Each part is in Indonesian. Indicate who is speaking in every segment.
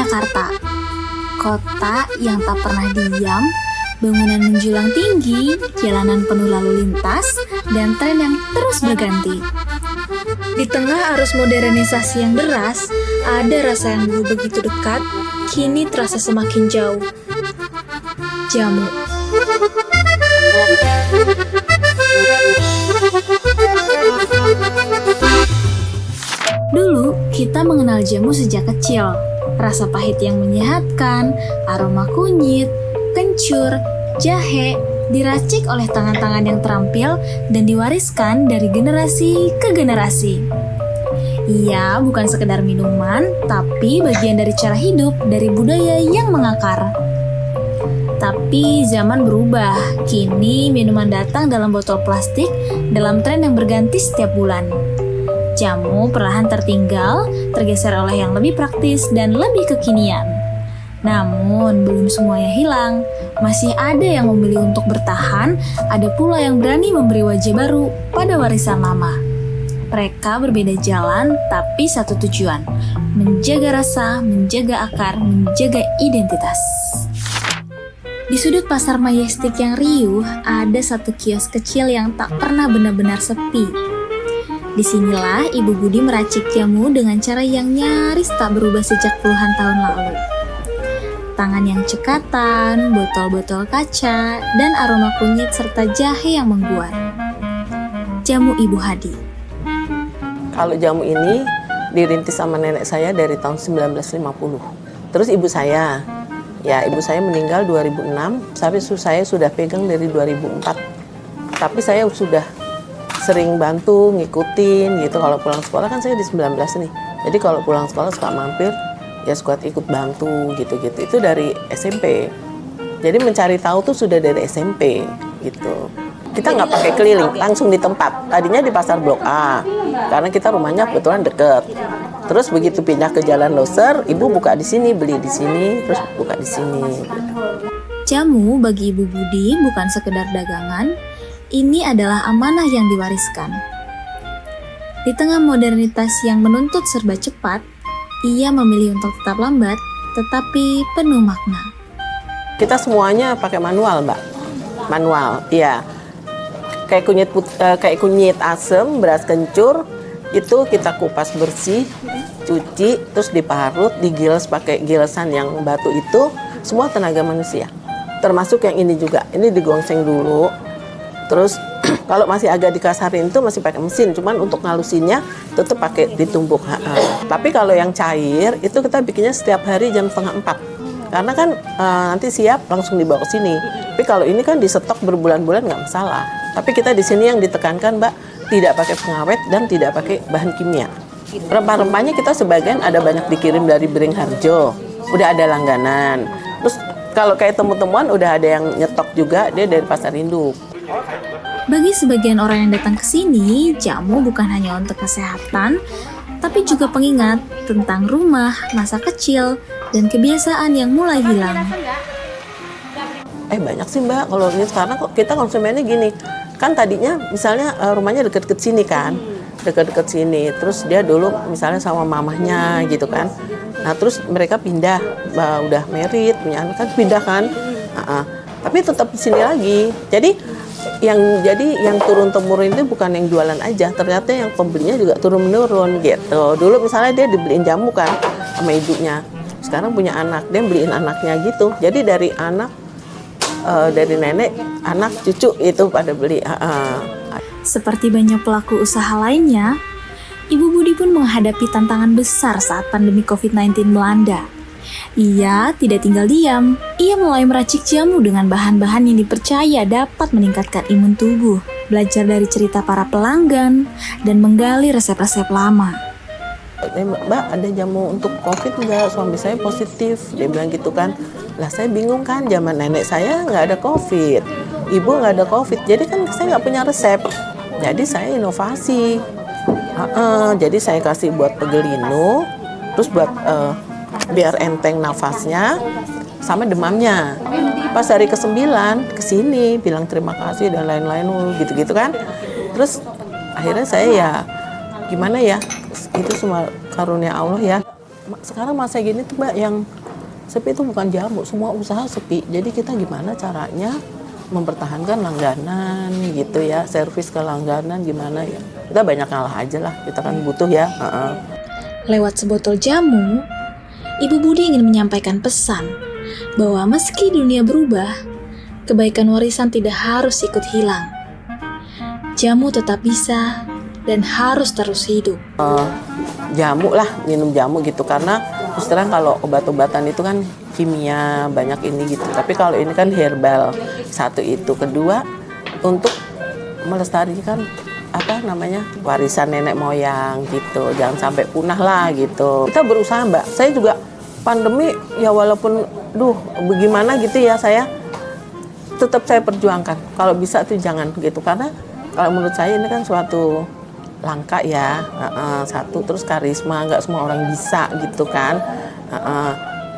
Speaker 1: Jakarta. Kota yang tak pernah diam, bangunan menjulang tinggi, jalanan penuh lalu lintas, dan tren yang terus berganti. Di tengah arus modernisasi yang deras, ada rasa yang dulu begitu dekat, kini terasa semakin jauh. Jamu. Dulu, kita mengenal jamu sejak kecil. Rasa pahit yang menyehatkan, aroma kunyit, kencur, jahe, diracik oleh tangan-tangan yang terampil dan diwariskan dari generasi ke generasi. Ia bukan sekedar minuman, tapi bagian dari cara hidup, dari budaya yang mengakar. Tapi zaman berubah, kini minuman datang dalam botol plastik dalam tren yang berganti setiap bulan. Jamu perlahan tertinggal, tergeser oleh yang lebih praktis dan lebih kekinian. Namun, belum semuanya hilang. Masih ada yang memilih untuk bertahan, ada pula yang berani memberi wajah baru pada warisan lama. Mereka berbeda jalan, tapi satu tujuan. Menjaga rasa, menjaga akar, menjaga identitas. Di sudut pasar Majestic yang riuh, ada satu kios kecil yang tak pernah benar-benar sepi. Disinilah Ibu Budi meracik jamu dengan cara yang nyaris tak berubah sejak puluhan tahun lalu. Tangan yang cekatan, botol-botol kaca, dan aroma kunyit serta jahe yang mengguar. Jamu Ibu Hadi.
Speaker 2: Kalau jamu ini dirintis sama nenek saya dari tahun 1950. Terus ibu saya meninggal 2006, tapi saya sudah pegang dari 2004. Tapi saya sudah sering bantu, ngikutin gitu. Kalau pulang sekolah kan saya di 19 nih. Jadi kalau pulang sekolah suka mampir, ya suka ikut bantu gitu-gitu. Itu dari SMP. Jadi mencari tahu tuh sudah dari SMP gitu. Kita nggak pakai keliling, langsung di tempat. Tadinya di pasar Blok A, karena kita rumahnya kebetulan deket. Terus begitu pindah ke Jalan Loser, ibu buka di sini, beli di sini, terus buka di sini. Gitu.
Speaker 1: Jamu bagi Ibu Budi bukan sekedar dagangan, ini adalah amanah yang diwariskan. Di tengah modernitas yang menuntut serba cepat, ia memilih untuk tetap lambat, tetapi penuh makna.
Speaker 2: Kita semuanya pakai manual, Mbak. Manual, iya. Kayak kunyit asem, beras kencur, itu kita kupas bersih, cuci, terus diparut, digiles pakai gilesan yang batu itu, semua tenaga manusia. Termasuk yang ini juga, ini digongseng dulu. Terus kalau masih agak dikasarin itu masih pakai mesin, cuman untuk ngalusinnya tetap pakai ditumbuk. Tapi kalau yang cair itu kita bikinnya setiap hari jam 3:30. Karena kan nanti siap langsung dibawa ke sini. Tapi kalau ini kan di stok berbulan-bulan nggak masalah. Tapi kita di sini yang ditekankan, Mbak, tidak pakai pengawet dan tidak pakai bahan kimia. Rempah-rempahnya kita sebagian ada banyak dikirim dari Beringharjo, udah ada langganan. Terus kalau kayak temu-temuan udah ada yang nyetok juga, dia dari Pasar Induk.
Speaker 1: Bagi sebagian orang yang datang ke sini, jamu bukan hanya untuk kesehatan, tapi juga pengingat tentang rumah, masa kecil, dan kebiasaan yang mulai hilang.
Speaker 2: Banyak sih, Mbak, kalau ini sekarang kok kita konsumennya gini. Kan tadinya misalnya rumahnya deket-deket sini kan, deket-deket sini. Terus dia dulu misalnya sama mamahnya gitu kan. Nah terus mereka pindah, udah married, punya anak kan pindah kan. Tapi tetap di sini lagi. Jadi yang turun-temurun itu bukan yang jualan aja, ternyata yang pembelinya juga turun-menurun gitu. Dulu misalnya dia dibeliin jamu kan sama ibunya, sekarang punya anak, dia beliin anaknya gitu. Jadi dari anak, dari nenek, anak, cucu itu pada beli.
Speaker 1: Seperti banyak pelaku usaha lainnya, Ibu Budi pun menghadapi tantangan besar saat pandemi COVID-19 melanda. Ia tidak tinggal diam. Ia mulai meracik jamu dengan bahan-bahan yang dipercaya dapat meningkatkan imun tubuh, belajar dari cerita para pelanggan, dan menggali resep-resep lama.
Speaker 2: Mbak, ada jamu untuk COVID nggak? Suami saya positif, dia bilang gitu kan. Lah saya bingung kan, zaman nenek saya nggak ada COVID, ibu nggak ada COVID, jadi kan saya nggak punya resep. Jadi saya inovasi. Jadi saya kasih buat pegelinu, terus buat biar enteng nafasnya sama demamnya. Pas hari ke-9 kesini bilang terima kasih dan lain-lain gitu-gitu kan. Terus akhirnya saya ya gimana ya, itu semua karunia Allah ya. sekarang masa gini tuh Mbak, yang sepi itu bukan jamu, semua usaha sepi. Jadi kita gimana caranya mempertahankan langganan gitu ya, servis ke langganan gimana ya. Kita banyak ngalah aja lah, kita kan butuh ya.
Speaker 1: Lewat sebotol jamu, Ibu Budi ingin menyampaikan pesan bahwa meski dunia berubah, kebaikan warisan tidak harus ikut hilang. Jamu tetap bisa dan harus terus hidup.
Speaker 2: Jamu lah, minum jamu gitu, karena terus terang kalau obat-obatan itu kan kimia banyak ini gitu, tapi kalau ini kan herbal. Satu itu, kedua untuk melestarikan warisan nenek moyang gitu, jangan sampai punah lah gitu. Kita berusaha Mbak, saya juga pandemi ya walaupun bagaimana gitu ya, saya tetap saya perjuangkan kalau bisa tuh jangan gitu, karena kalau menurut saya ini kan suatu langka ya, satu terus karisma, nggak semua orang bisa gitu kan.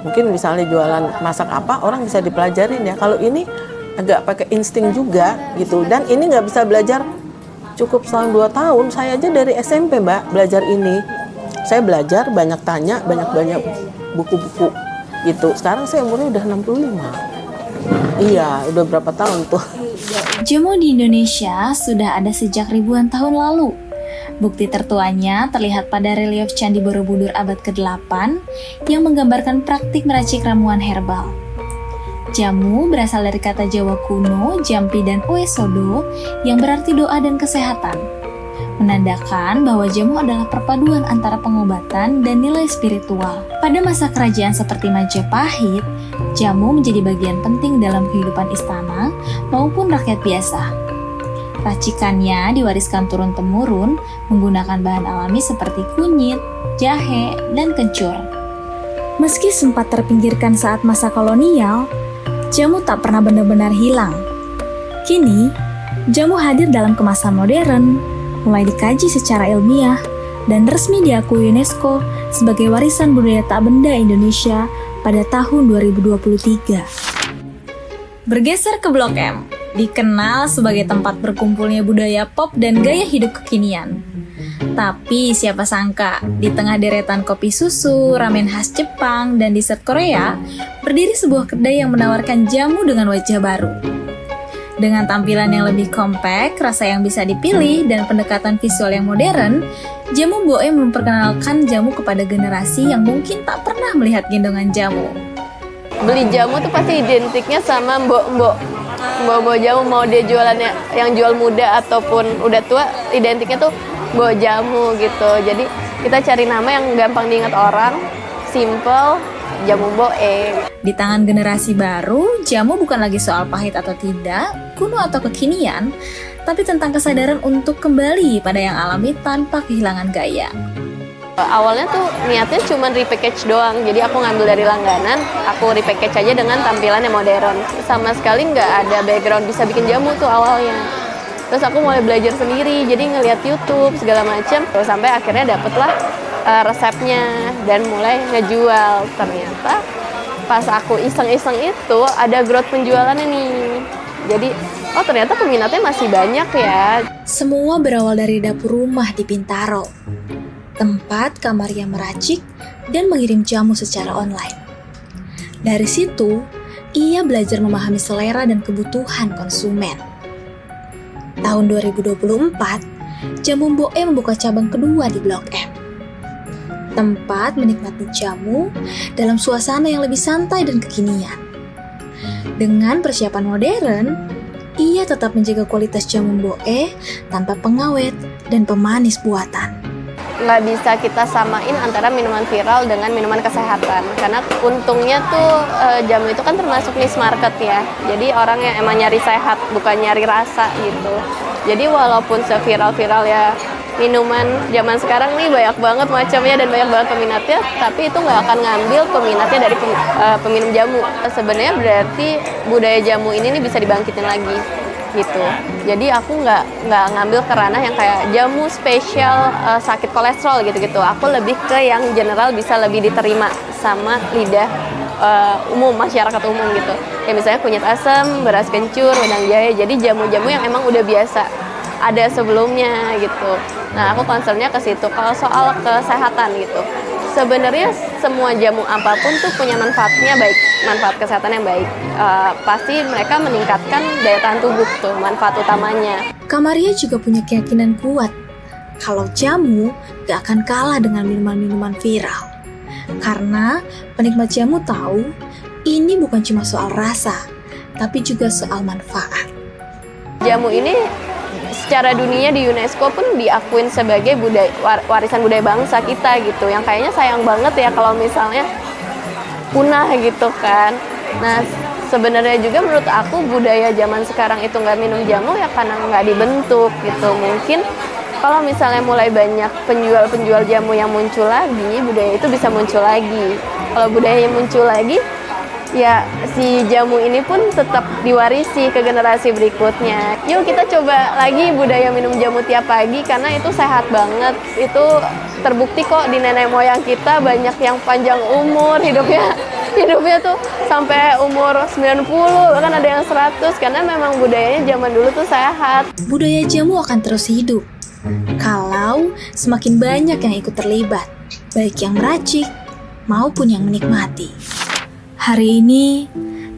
Speaker 2: Mungkin misalnya jualan masak apa orang bisa dipelajarin ya, kalau ini agak pakai insting juga gitu, dan ini nggak bisa belajar cukup setahun 2 tahun. Saya aja dari SMP Mbak belajar ini, saya belajar banyak tanya, banyak buku-buku gitu. Sekarang saya umurnya udah 65. Iya, udah berapa tahun tuh.
Speaker 1: Jamu di Indonesia sudah ada sejak ribuan tahun lalu. Bukti tertuanya terlihat pada relief Candi Borobudur abad ke-8 yang menggambarkan praktik meracik ramuan herbal. Jamu berasal dari kata Jawa kuno, jampi dan uesodo yang berarti doa dan kesehatan, menandakan bahwa jamu adalah perpaduan antara pengobatan dan nilai spiritual. Pada masa kerajaan seperti Majapahit, jamu menjadi bagian penting dalam kehidupan istana maupun rakyat biasa. Racikannya diwariskan turun-temurun menggunakan bahan alami seperti kunyit, jahe, dan kencur. Meski sempat terpinggirkan saat masa kolonial, jamu tak pernah benar-benar hilang. Kini, jamu hadir dalam kemasan modern, mulai dikaji secara ilmiah, dan resmi diakui UNESCO sebagai warisan budaya tak benda Indonesia pada tahun 2023. Bergeser ke Blok M, dikenal sebagai tempat berkumpulnya budaya pop dan gaya hidup kekinian. Tapi siapa sangka, di tengah deretan kopi susu, ramen khas Jepang, dan dessert Korea, berdiri sebuah kedai yang menawarkan jamu dengan wajah baru. Dengan tampilan yang lebih kompak, rasa yang bisa dipilih, dan pendekatan visual yang modern, Jamu Mbok E memperkenalkan jamu kepada generasi yang mungkin tak pernah melihat gendongan jamu.
Speaker 3: Beli jamu tuh pasti identiknya sama mbok-mbok jamu, mau dia jualannya yang jual muda ataupun udah tua, identiknya tuh mbok jamu gitu. Jadi kita cari nama yang gampang diingat orang, simple, Jamu Mbok E.
Speaker 1: Di tangan generasi baru, jamu bukan lagi soal pahit atau tidak, kuno atau kekinian, tapi tentang kesadaran untuk kembali pada yang alami tanpa kehilangan gaya.
Speaker 3: Awalnya tuh niatnya cuma repackage doang, jadi aku ngambil dari langganan, aku repackage aja dengan tampilan yang modern. Sama sekali nggak ada background bisa bikin jamu tuh awalnya. Terus aku mulai belajar sendiri, jadi ngeliat YouTube segala macam, sampai akhirnya dapetlah resepnya dan mulai ngejual. Ternyata pas aku iseng-iseng itu ada growth penjualannya nih. Jadi ternyata peminatnya masih banyak ya.
Speaker 1: Semua berawal dari dapur rumah di Bintaro, tempat Kamaria meracik dan mengirim jamu secara online. Dari situ, ia belajar memahami selera dan kebutuhan konsumen. Tahun 2024, Jamu Mbok E membuka cabang kedua di Blok M. Tempat menikmati jamu dalam suasana yang lebih santai dan kekinian. Dengan persiapan modern, ia tetap menjaga kualitas jamu Mbok E tanpa pengawet dan pemanis buatan.
Speaker 3: Nggak bisa kita samain antara minuman viral dengan minuman kesehatan, karena untungnya tuh jamu itu kan termasuk niche market ya, jadi orang yang emang nyari sehat bukan nyari rasa gitu. Jadi walaupun seviral-viral ya minuman zaman sekarang nih banyak banget macamnya dan banyak banget peminatnya, tapi itu nggak akan ngambil peminatnya dari peminum jamu. Sebenarnya berarti budaya jamu ini nih bisa dibangkitin lagi gitu. Jadi aku nggak ngambil ke ranah yang kayak jamu spesial sakit kolesterol gitu-gitu. Aku lebih ke yang general bisa lebih diterima sama lidah umum, masyarakat umum gitu. Kayak misalnya kunyit asam, beras kencur, wedang jahe. Jadi jamu-jamu yang emang udah biasa ada sebelumnya gitu. Nah aku concernnya ke situ. Kalau soal kesehatan gitu, Sebenarnya semua jamu apapun tuh punya manfaatnya baik, manfaat kesehatan yang baik. Pasti mereka meningkatkan daya tahan tubuh tuh, manfaat utamanya.
Speaker 1: Kamaria juga punya keyakinan kuat kalau jamu gak akan kalah dengan minuman-minuman viral. Karena penikmat jamu tahu ini bukan cuma soal rasa, tapi juga soal manfaat.
Speaker 3: Jamu ini secara dunia di UNESCO pun diakuin sebagai warisan budaya bangsa kita gitu. Yang kayaknya sayang banget ya kalau misalnya punah gitu kan. Nah sebenarnya juga menurut aku budaya zaman sekarang itu nggak minum jamu ya karena nggak dibentuk gitu. Mungkin kalau misalnya mulai banyak penjual-penjual jamu yang muncul lagi, budaya itu bisa muncul lagi. Kalau budaya yang muncul lagi, ya si jamu ini pun tetap diwarisi ke generasi berikutnya. Yuk kita coba lagi budaya minum jamu tiap pagi karena itu sehat banget. Itu terbukti kok di nenek moyang kita banyak yang panjang umur, hidupnya tuh sampai umur 90, bahkan ada yang 100 karena memang budayanya zaman dulu tuh sehat.
Speaker 1: Budaya jamu akan terus hidup kalau semakin banyak yang ikut terlibat, baik yang meracik maupun yang menikmati. Hari ini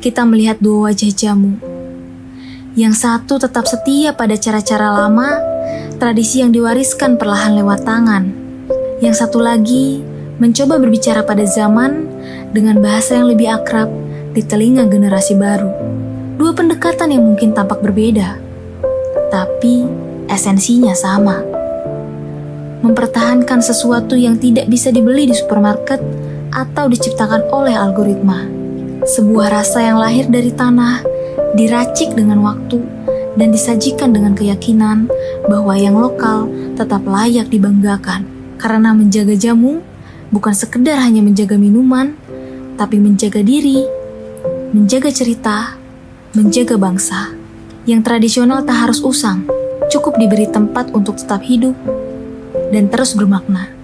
Speaker 1: kita melihat dua wajah jamu. Yang satu tetap setia pada cara-cara lama, tradisi yang diwariskan perlahan lewat tangan. Yang satu lagi mencoba berbicara pada zaman dengan bahasa yang lebih akrab di telinga generasi baru. Dua pendekatan yang mungkin tampak berbeda, tapi esensinya sama. Mempertahankan sesuatu yang tidak bisa dibeli di supermarket atau diciptakan oleh algoritma. Sebuah rasa yang lahir dari tanah, diracik dengan waktu, dan disajikan dengan keyakinan bahwa yang lokal tetap layak dibanggakan. Karena menjaga jamu bukan sekedar hanya menjaga minuman, tapi menjaga diri, menjaga cerita, menjaga bangsa. Yang tradisional tak harus usang, cukup diberi tempat untuk tetap hidup dan terus bermakna.